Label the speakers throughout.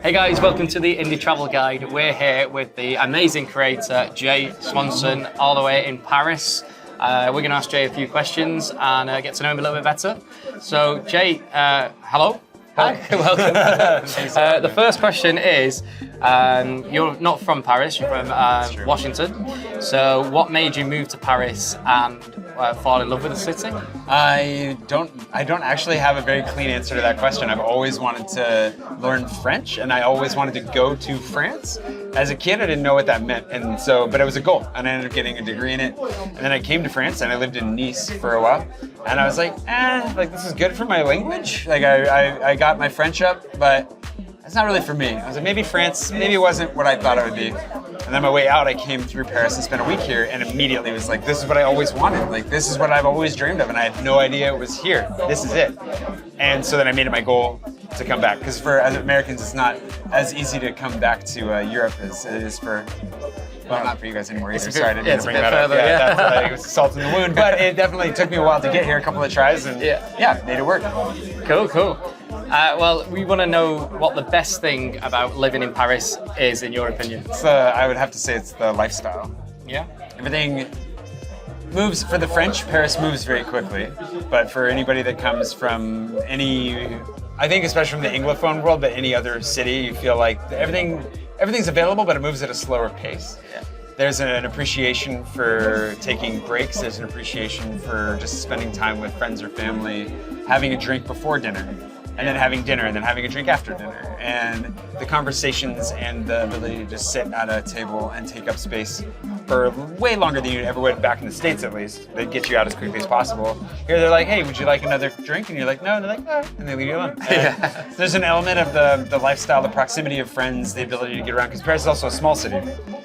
Speaker 1: Hey guys, welcome to the Indie Travel Guide. We're here with the amazing creator Jay Swanson, all the way in Paris. We're going to ask Jay a few questions and get to know him a little bit better. So Jay, hello. Hi, welcome. The first question is, you're not from Paris, you're from Washington. So what made you move to Paris and fall in love with the city?
Speaker 2: I don't actually have a very clean answer to that question. I've always wanted to learn French, and I always wanted to go to France. As a kid, I didn't know what that meant, but it was a goal, and I ended up getting a degree in it. And then I came to France, and I lived in Nice for a while, and I was like, this is good for my language. Like I got my French up, but it's not really for me. I was like, maybe France, maybe it wasn't what I thought it would be. And then on my way out, I came through Paris and spent a week here, and immediately was like, this is what I always wanted. Like, this is what I've always dreamed of, and I had no idea it was here. This is it. And so then I made it my goal to come back, because as Americans, it's not as easy to come back to Europe as it is for, well, not for you guys anymore either. Sorry, I didn't mean to bring that up. Yeah, it was salt in the wound, but it definitely took me a while to get here, a couple of tries, and made it work.
Speaker 1: Cool. Well, we want to know what the best thing about living in Paris is, in your opinion.
Speaker 2: I would have to say it's the lifestyle.
Speaker 1: Yeah.
Speaker 2: Everything moves, for the French, Paris moves very quickly, but for anybody that comes from I think especially from the Anglophone world, but any other city, you feel like everything's available, but it moves at a slower pace.
Speaker 1: Yeah.
Speaker 2: There's an appreciation for taking breaks. There's an appreciation for just spending time with friends or family, having a drink before dinner, and then having dinner, and then having a drink after dinner. And the conversations and the ability to just sit at a table and take up space for way longer than you ever would back in the States, at least. They get you out as quickly as possible. Here they're like, hey, would you like another drink? And you're like, no. And they're like, no. And they leave you alone. There's an element of the lifestyle, the proximity of friends, the ability to get around, because Paris is also a small city.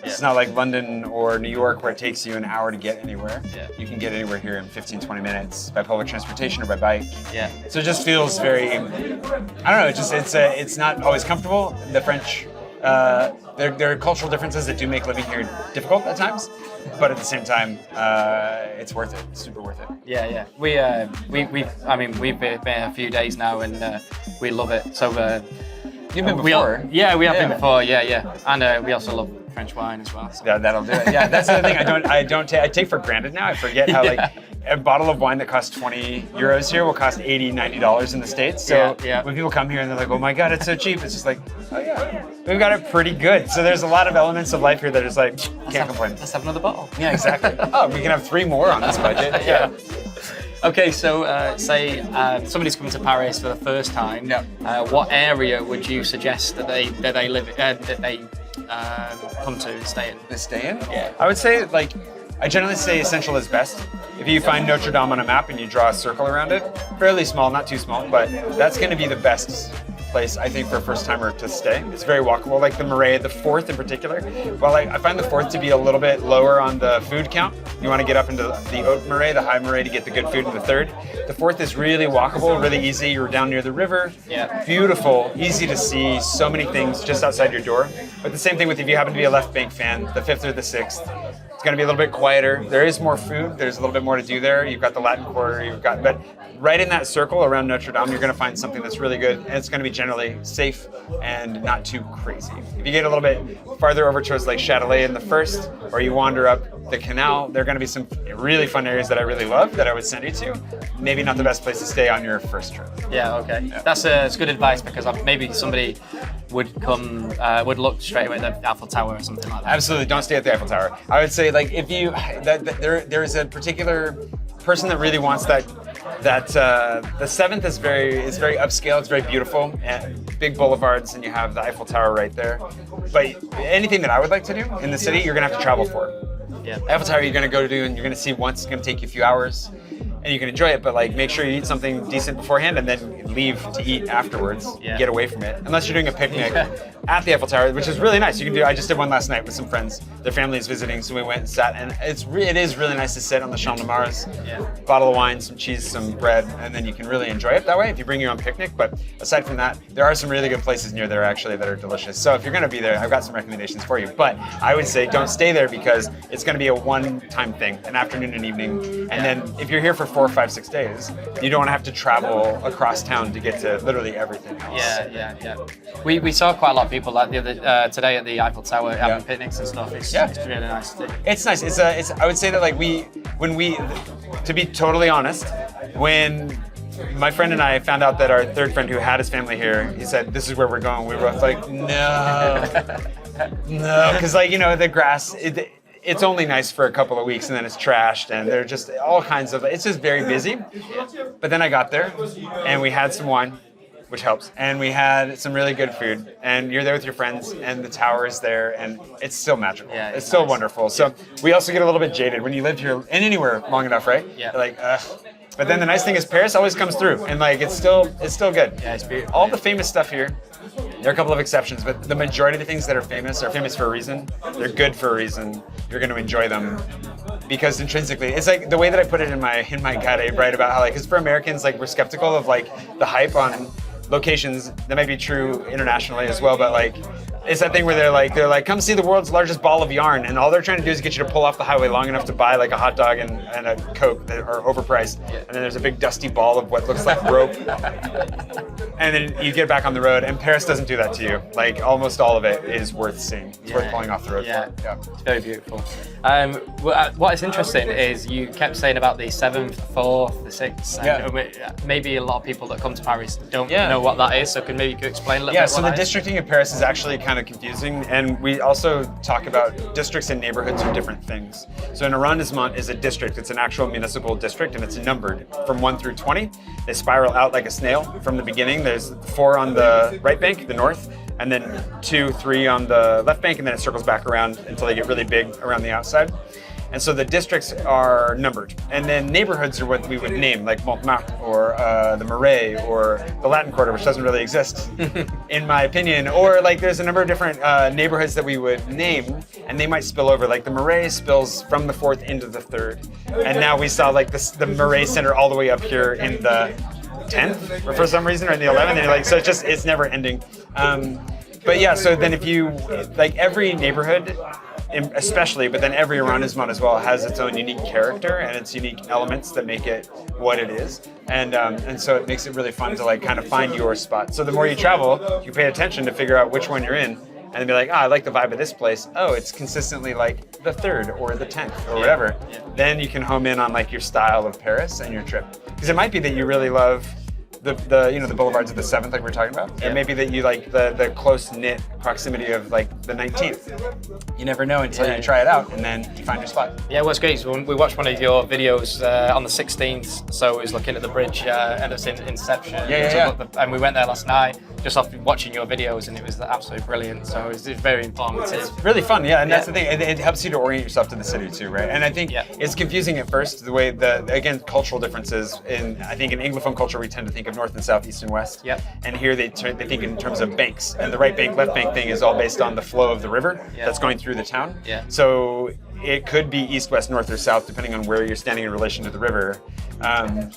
Speaker 2: It's not like London or New York where it takes you an hour to get anywhere.
Speaker 1: Yeah.
Speaker 2: You can get anywhere here in 15, 20 minutes by public transportation or by bike.
Speaker 1: Yeah.
Speaker 2: So it just feels very, I don't know, it's not always comfortable. The French, there are cultural differences that do make living here difficult at times, but at the same time, it's worth it. It's super worth it.
Speaker 1: Yeah. We've been a few days now, and we love it. So
Speaker 2: you've been before.
Speaker 1: We have been before. Yeah. And we also love French wine as well. So.
Speaker 2: Yeah, that'll do it. Yeah, that's the other thing. I take for granted now. I forget how a bottle of wine that costs 20 euros here will cost $80, $90 in the States. So when people come here and they're like, oh my God, it's so cheap. It's just like, oh yeah, we've got it pretty good. So there's a lot of elements of life here that is like, can't complain.
Speaker 1: Let's have another bottle.
Speaker 2: Yeah, exactly. Oh, we can have 3 more on this budget. Yeah.
Speaker 1: Okay, so say somebody's coming to Paris for the first time.
Speaker 2: Yeah.
Speaker 1: What area would you suggest that they live that they come to and stay in?
Speaker 2: They stay in?
Speaker 1: Yeah.
Speaker 2: I would say, I generally say essential is best. If you find Notre Dame on a map and you draw a circle around it, fairly small, not too small, but that's going to be the best place, I think, for a first-timer to stay. It's very walkable, like the Marais, the Fourth in particular. Well, I find the Fourth to be a little bit lower on the food count. You want to get up into the Haute Marais, the High Marais, to get the good food in the Third. The Fourth is really walkable, really easy. You're down near the river.
Speaker 1: Yeah.
Speaker 2: Beautiful, easy to see, so many things just outside your door. But the same thing with if you happen to be a Left Bank fan, the Fifth or the Sixth. It's going to be a little bit quieter. There is more food. There's a little bit more to do there. You've got the Latin Quarter. But right in that circle around Notre Dame, you're going to find something that's really good, and it's going to be generally safe and not too crazy. If you get a little bit farther over towards like Châtelet in the First, or you wander up the canal, there are going to be some really fun areas that I really love that I would send you to. Maybe not the best place to stay on your first trip.
Speaker 1: Yeah. Okay. Yeah. That's good advice, because maybe somebody would look straight away at the Eiffel Tower or something like that.
Speaker 2: Absolutely, don't stay at the Eiffel Tower. I would say, like, if you there is a particular person that really wants that the Seventh is very upscale. It's very beautiful and big boulevards, and you have the Eiffel Tower right there. But anything that I would like to do in the city, you're gonna have to travel for.
Speaker 1: Yeah.
Speaker 2: Eiffel Tower you're gonna go to and you're gonna see once. It's gonna take you a few hours. And you can enjoy it, but make sure you eat something decent beforehand and then leave to eat afterwards.
Speaker 1: Yeah.
Speaker 2: Get away from it. Unless you're doing a picnic at the Eiffel Tower, which is really nice. I just did one last night with some friends. Their family is visiting, so we went and sat, and it is really nice to sit on the Champ de Mars, bottle of wine, some cheese, some bread, and then you can really enjoy it that way if you bring your own picnic. But aside from that, there are some really good places near there actually that are delicious. So if you're gonna be there, I've got some recommendations for you. But I would say don't stay there, because it's gonna be a one-time thing, an afternoon and evening. And then if you're here for 4, 5, 6 days, you don't want to have to travel across town town to get to literally everything else.
Speaker 1: Yeah. We saw quite a lot of people like the other today at the Eiffel Tower having picnics and stuff. It's really nice to see.
Speaker 2: It's nice. It's I would say that like to be totally honest, when my friend and I found out that our third friend who had his family here, he said, "This is where we're going." We were both like, "No, no," because like the grass. It's only nice for a couple of weeks and then it's trashed and they're just all kinds of, it's just very busy. But then I got there and we had some wine, which helps. And we had some really good food and you're there with your friends and the tower is there and it's still magical.
Speaker 1: Yeah,
Speaker 2: it's still
Speaker 1: nice.
Speaker 2: Wonderful. So we also get a little bit jaded when you live here and anywhere long enough, right?
Speaker 1: Yeah.
Speaker 2: You're like, ugh. But then the nice thing is Paris always comes through and like it's still good.
Speaker 1: Yeah, it's beautiful.
Speaker 2: All the famous stuff here, there are a couple of exceptions, but the majority of the things that are famous for a reason. They're good for a reason. You're going to enjoy them because intrinsically, it's like the way that I put it in my guide. I write about how like, because for Americans, like we're skeptical of like the hype on locations. That might be true internationally as well, but like it's that thing where they're like, come see the world's largest ball of yarn, and all they're trying to do is get you to pull off the highway long enough to buy like a hot dog and a Coke that are overpriced, and then there's a big dusty ball of what looks like rope, and then you get back on the road, and Paris doesn't do that to you. Like almost all of it is worth seeing. It's worth pulling off the road.
Speaker 1: Yeah, it's very beautiful. What is interesting is you kept saying about the 7th, 4th, the 6th, and maybe a lot of people that come to Paris don't know what that is, so maybe you could explain a little bit.
Speaker 2: Yeah, so the districting of Paris is actually kind of confusing, and we also talk about districts and neighborhoods are different things. So an arrondissement is a district. It's an actual municipal district, and it's numbered from 1 through 20. They spiral out like a snail from the beginning. There's 4 on the right bank, the north, and then 2, 3 on the left bank, and then it circles back around until they get really big around the outside. And so the districts are numbered. And then neighborhoods are what we would name, like Montmartre or the Marais or the Latin Quarter, which doesn't really exist, in my opinion. Or like there's a number of different neighborhoods that we would name, and they might spill over. Like the Marais spills from the 4th into the 3rd. And now we saw like the Marais Center all the way up here in the 10th, or for some reason, or in the 11th. And like, so it's never ending. But yeah, so then if you, like every neighborhood, especially, but then every arrondissement as well has its own unique character and its unique elements that make it what it is, and so it makes it really fun to like kind of find your spot. So the more you travel, you pay attention to figure out which one you're in, and then be like, I like the vibe of this place. Oh, it's consistently like the 3rd or the 10th or whatever. Yeah. Then you can home in on like your style of Paris and your trip, because it might be that you really love the boulevards of the 7th, like we were talking about. Yeah. It may be that you like the close-knit proximity of like the 19th. You never know until you try it out, and then you find your spot.
Speaker 1: Yeah, what's great is when we watched one of your videos on the 16th, so it was looking at the bridge, and it's in Inception. And we went there last night, just off watching your videos, and it was absolutely brilliant. So it's very informative.
Speaker 2: It's really fun, and that's the thing. It helps you to orient yourself to the city too, right? And I think it's confusing at first, the way again, cultural differences. I think in Anglophone culture, we tend to think of north and south, east and west.
Speaker 1: Yep.
Speaker 2: And here they think in terms of banks, and the right bank, left bank thing is all based on the flow of the river that's going through the town.
Speaker 1: Yeah.
Speaker 2: So it could be east, west, north, or south, depending on where you're standing in relation to the river.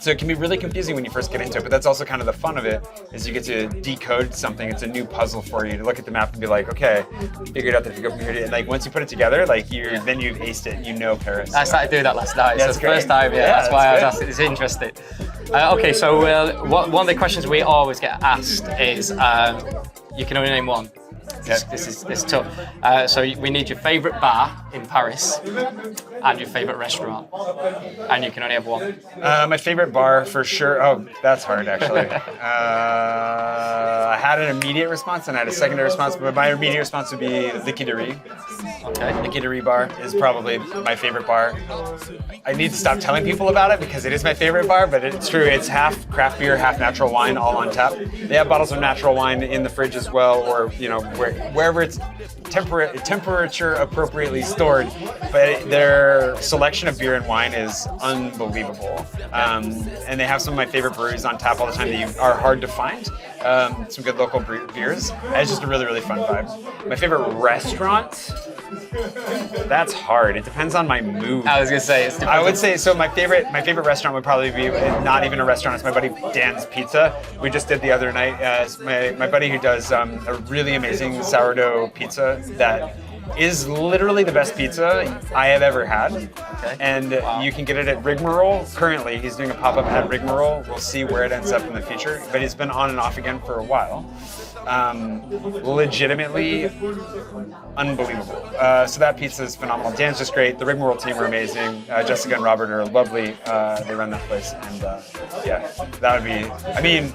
Speaker 2: So it can be really confusing when you first get into it, but that's also kind of the fun of it, is you get to decode something. It's a new puzzle for you to look at the map and be like, okay, figured out that if you go from here to, and like once you put it together, like then you've aced it. You know Paris.
Speaker 1: I started doing that last night.
Speaker 2: Yeah,
Speaker 1: so it's the first time. That's why I was asking. It's interesting. Okay, so one of the questions we always get asked is, you can only name one. This is tough. So we need your favourite bar in Paris and your favourite restaurant, and you can only have one.
Speaker 2: My favourite bar for sure. Oh, that's hard actually. I had an immediate response and I had a secondary response, but my immediate response would be the Quitterie.
Speaker 1: Okay.
Speaker 2: The Quitterie bar is probably my favorite bar. I need to stop telling people about it because it is my favorite bar, but it's true. It's half craft beer, half natural wine, all on tap. They have bottles of natural wine in the fridge as well, or wherever it's temperature appropriately stored. But their selection of beer and wine is unbelievable. And they have some of my favorite breweries on tap all the time that are hard to find. Some good local beers. And it's just a really, really fun vibe. My favorite restaurant? That's hard. It depends on my mood.
Speaker 1: I was gonna say
Speaker 2: I would say so. My favorite restaurant would probably be not even a restaurant. It's my buddy Dan's Pizza. We just did the other night. It's my buddy who does a really amazing sourdough pizza that is literally the best pizza I have ever had.
Speaker 1: Okay.
Speaker 2: And
Speaker 1: Wow.
Speaker 2: you can get it at Rigmarole. Currently, he's doing a pop-up at Rigmarole. We'll see where it ends up in the future, but he's been on and off again for a while. Legitimately unbelievable. So that pizza is phenomenal. Dan's just great. The Rigmarole team are amazing. Jessica and Robert are lovely. They run that place, and yeah, that would be. I mean,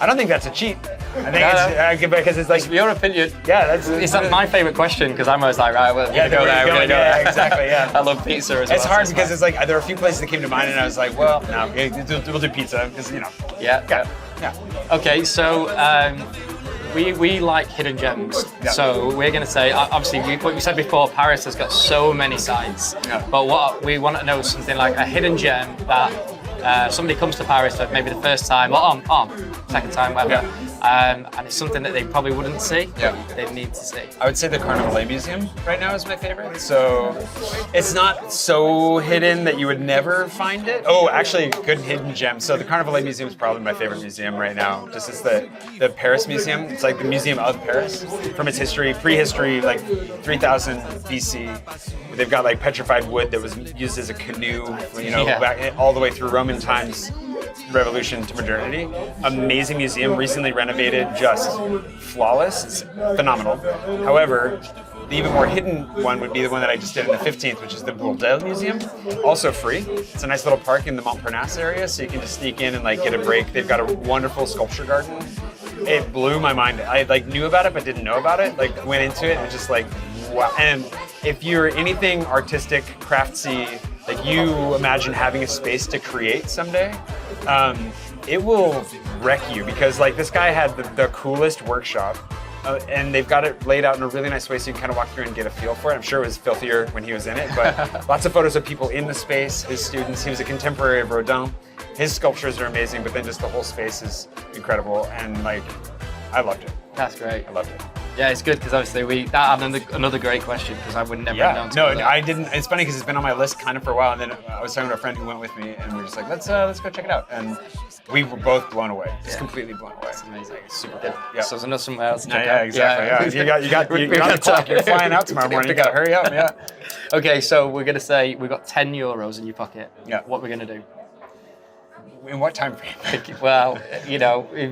Speaker 2: I don't think that's a cheat. I think it's because it's like
Speaker 1: Your opinion.
Speaker 2: yeah,
Speaker 1: It's not my favorite question because I'm always like, right, we're
Speaker 2: Yeah,
Speaker 1: gonna go there, we're gonna go there.
Speaker 2: exactly, yeah.
Speaker 1: I love pizza as well.
Speaker 2: It's hard
Speaker 1: so
Speaker 2: because
Speaker 1: fine.
Speaker 2: it's like there were a few places that came to mind, and I was like, well, no, we'll do pizza because
Speaker 1: Yeah.
Speaker 2: yeah.
Speaker 1: Okay, so we like hidden gems.
Speaker 2: Yeah.
Speaker 1: So we're going to say, obviously, what we said before, Paris has got so many sites.
Speaker 2: Yeah.
Speaker 1: But what we want to know is something like a hidden gem that somebody comes to Paris for maybe the first time or second time, whatever. And it's something that they probably wouldn't see.
Speaker 2: Yeah.
Speaker 1: They need to see.
Speaker 2: I would say the Carnavalet Museum right now is my favorite. So it's not so hidden that you would never find it. Oh, actually, good hidden gem. So the Carnavalet Museum is probably my favorite museum right now. Just as the Paris Museum. It's like the Museum of Paris from its history, prehistory, like 3000 BC. They've got like petrified wood that was used as a canoe,
Speaker 1: Yeah.
Speaker 2: back all the way through Roman times. Revolution to modernity. Amazing museum, recently renovated, just flawless. It's phenomenal. However, the even more hidden one would be the one that I just did in the 15th, which is the Bourdelle Museum. Also free. It's a nice little park in the Montparnasse area, so you can just sneak in and like get a break. They've got a wonderful sculpture garden. It blew my mind. I like knew about it but didn't know about it. Like went into it and just like wow. And if you're anything artistic, craftsy, like you imagine having a space to create someday, it will wreck you because like this guy had the coolest workshop and they've got it laid out in a really nice way so you can kind of walk through and get a feel for it. I'm sure it was filthier when he was in it, but lots of photos of people in the space, his students. He was a contemporary of Rodin. His sculptures are amazing, but then just the whole space is incredible and like, I loved it.
Speaker 1: That's great.
Speaker 2: I loved it.
Speaker 1: Yeah, it's good because obviously that had another great question because I would never have known.
Speaker 2: No, I didn't. It's funny because it's been on my list kind of for a while, and then I was talking to a friend who went with me, and we were just like, let's go check it out, and we were both blown away, just completely blown away.
Speaker 1: That's amazing.
Speaker 2: Like, super cool.
Speaker 1: Yeah. So there's another somewhere else to check
Speaker 2: Yeah,
Speaker 1: out.
Speaker 2: exactly. Yeah. You got
Speaker 1: We
Speaker 2: the
Speaker 1: got
Speaker 2: clock.
Speaker 1: time.
Speaker 2: You're flying out tomorrow morning. You got to hurry up. Yeah.
Speaker 1: Okay, so we're gonna say we've got €10 in your pocket.
Speaker 2: Yeah.
Speaker 1: What we're gonna do?
Speaker 2: In what time frame?
Speaker 1: Well, we've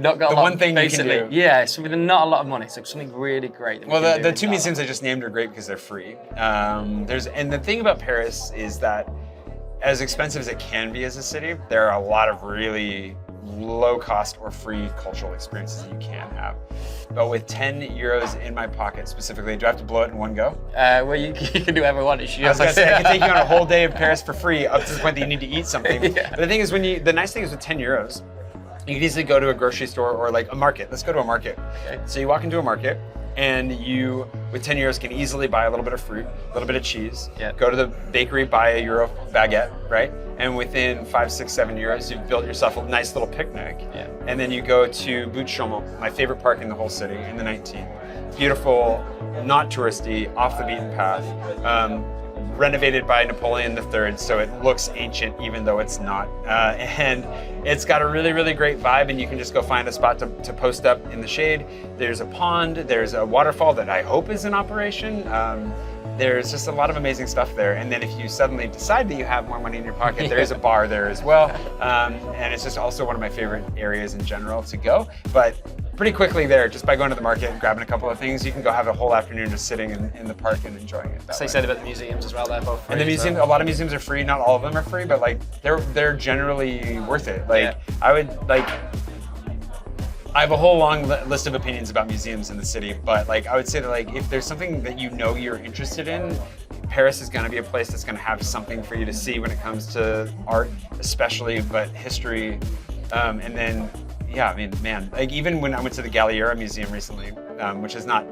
Speaker 1: not got
Speaker 2: The
Speaker 1: a lot.
Speaker 2: one thing you can
Speaker 1: basically,
Speaker 2: do.
Speaker 1: Yeah, something not a lot of money, so something really great. That we
Speaker 2: Well,
Speaker 1: can do
Speaker 2: the
Speaker 1: in
Speaker 2: two
Speaker 1: that
Speaker 2: museums I just named are great because they're free. And the thing about Paris is that as expensive as it can be as a city, there are a lot of really low cost or free cultural experiences that you can have. But with €10 in my pocket specifically, do I have to blow it in one go?
Speaker 1: Well, you can do whatever you want.
Speaker 2: I was gonna say, I can take you on a whole day of Paris for free up to the point that you need to eat something.
Speaker 1: Yeah.
Speaker 2: But the thing is, the nice thing is with €10, you can easily go to a grocery store or like a market. Let's go to a market.
Speaker 1: Okay.
Speaker 2: So you walk into a market and you, with €10, can easily buy a little bit of fruit, a little bit of cheese,
Speaker 1: Yeah.
Speaker 2: go to the bakery, buy a euro baguette, right? And within 5, 6, 7 euros, you've built yourself a nice little picnic.
Speaker 1: Yeah.
Speaker 2: And then you go to Butte Chaumont, my favorite park in the whole city, in the 19th. Beautiful, not touristy, off the beaten path. Renovated by Napoleon III, so it looks ancient even though it's not. And it's got a really, really great vibe, and you can just go find a spot to post up in the shade. There's a pond, there's a waterfall that I hope is in operation. There's just a lot of amazing stuff there. And then if you suddenly decide that you have more money in your pocket, there is a bar there as well. And it's just also one of my favorite areas in general to go. But pretty quickly there, just by going to the market and grabbing a couple of things, you can go have a whole afternoon just sitting in the park and enjoying it.
Speaker 1: So you said about the museums as well, they're both free.
Speaker 2: And the museum, a lot of museums are free. Not all of them are free, but like they're generally worth it. Like
Speaker 1: Yeah.
Speaker 2: I would like. I have a whole long list of opinions about museums in the city, but like I would say that like if there's something that you're interested in, Paris is going to be a place that's going to have something for you to see when it comes to art, especially, but history, and then yeah, I mean, man, like even when I went to the Galliera Museum recently, which is not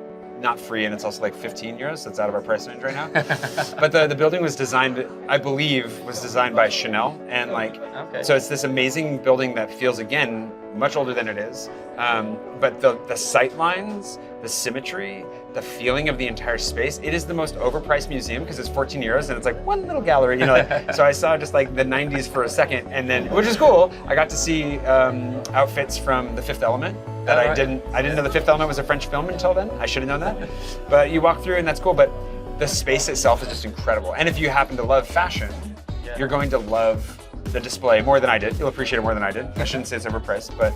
Speaker 2: free, and it's also like €15, so it's out of our price range right now. But the building was designed, I believe, by Chanel, and like,
Speaker 1: Okay.
Speaker 2: so it's this amazing building that feels, again, much older than it is. But the sight lines, the symmetry, the feeling of the entire space, it is the most overpriced museum because it's €14 and it's like one little gallery, like, so I saw just like the 90s for a second, and then, which is cool, I got to see outfits from The Fifth Element that I didn't know The Fifth Element was a French film until then. I should have known that. But you walk through and that's cool, but the space itself is just incredible. And if you happen to love fashion, you're going to love the display more than I did. You'll appreciate it more than I did. I shouldn't say it's overpriced, but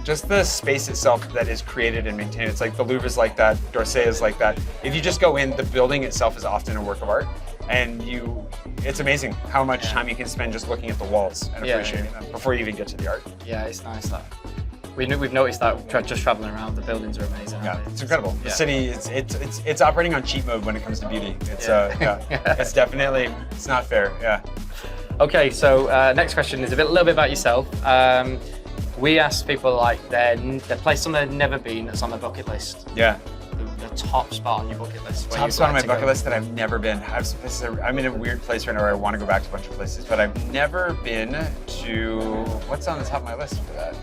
Speaker 2: just the space itself that is created and maintained. It's like the Louvre is like that, d'Orsay is like that. If you just go in, the building itself is often a work of art, and it's amazing how much time you can spend just looking at the walls and appreciating them before you even get to the art.
Speaker 1: Yeah, it's nice that. We've noticed that just traveling around, the buildings are amazing.
Speaker 2: Yeah, it's incredible. The city, it's operating on cheat mode when it comes to beauty. It's it's definitely, it's not fair. Yeah.
Speaker 1: Okay, so next question is a little bit about yourself. We asked people like their place somewhere they've never been that's on their bucket list.
Speaker 2: Yeah.
Speaker 1: The top spot on your bucket list.
Speaker 2: Top spot on my bucket list that I've never been. I'm in a weird place right now where I want to go back to a bunch of places, but I've never been to. What's on the top of my list for that?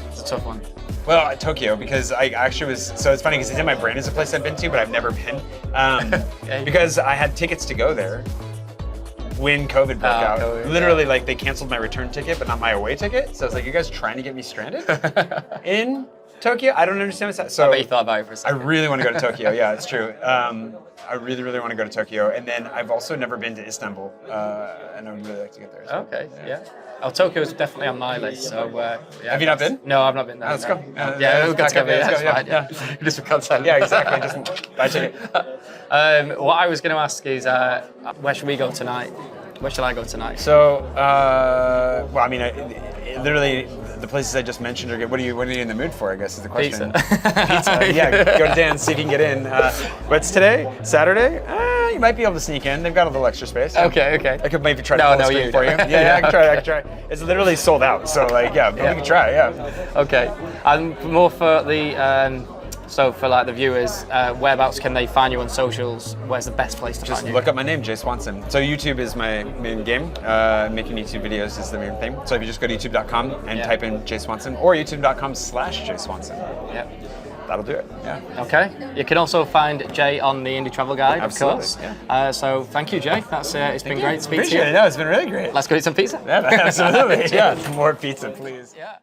Speaker 1: It's a tough one.
Speaker 2: Well, Tokyo, because I actually was. So it's funny because it's in my brain as a place I've been to, but I've never been. Because I had tickets to go there when COVID broke out.
Speaker 1: COVID,
Speaker 2: literally, like, they canceled my return ticket, but not my away ticket. So I was like, you guys trying to get me stranded in Tokyo? I don't understand what's that. So
Speaker 1: I bet you thought about it for a second.
Speaker 2: I really want to go to Tokyo. Yeah, it's true. I really, really want to go to Tokyo. And then I've also never been to Istanbul, and I would really like to get there. So.
Speaker 1: Okay, yeah. Oh, Tokyo is definitely on my list. So,
Speaker 2: have you not been?
Speaker 1: No, I've not been there.
Speaker 2: Let's go.
Speaker 1: Yeah, we'll go together.
Speaker 2: Let's go.
Speaker 1: Yeah. Just for content.
Speaker 2: Yeah, exactly. Just buy a ticket.
Speaker 1: What I was going to ask is, where should we go tonight? Where should I go tonight?
Speaker 2: So, well, I mean, literally, the places I just mentioned are good. What are you in the mood for, I guess, is the question. Pizza. Yeah, go to Dan's, see if you can get in. What's today? Saturday? You might be able to sneak in. They've got a little extra space.
Speaker 1: Okay.
Speaker 2: I could maybe try to pull the screen for you. Yeah, I can try. It's literally sold out, so like, but we can try,
Speaker 1: Okay. And more for the, so for like the viewers, whereabouts can they find you on socials? Where's the best place to find you?
Speaker 2: Just look up my name, Jay Swanson. So YouTube is my main game. Making YouTube videos is the main thing. So if you just go to youtube.com and type in Jay Swanson or youtube.com/Jay Swanson.
Speaker 1: Yep.
Speaker 2: That'll do it. Yeah.
Speaker 1: Okay. You can also find Jay on the Indie Travel Guide,
Speaker 2: Absolutely,
Speaker 1: of course. Yeah. So thank you, Jay. It's been great to speak to you.
Speaker 2: Appreciate it. No, it's been really great.
Speaker 1: Let's go eat some pizza.
Speaker 2: Yeah, absolutely. Yeah. More pizza, please.
Speaker 1: Yeah.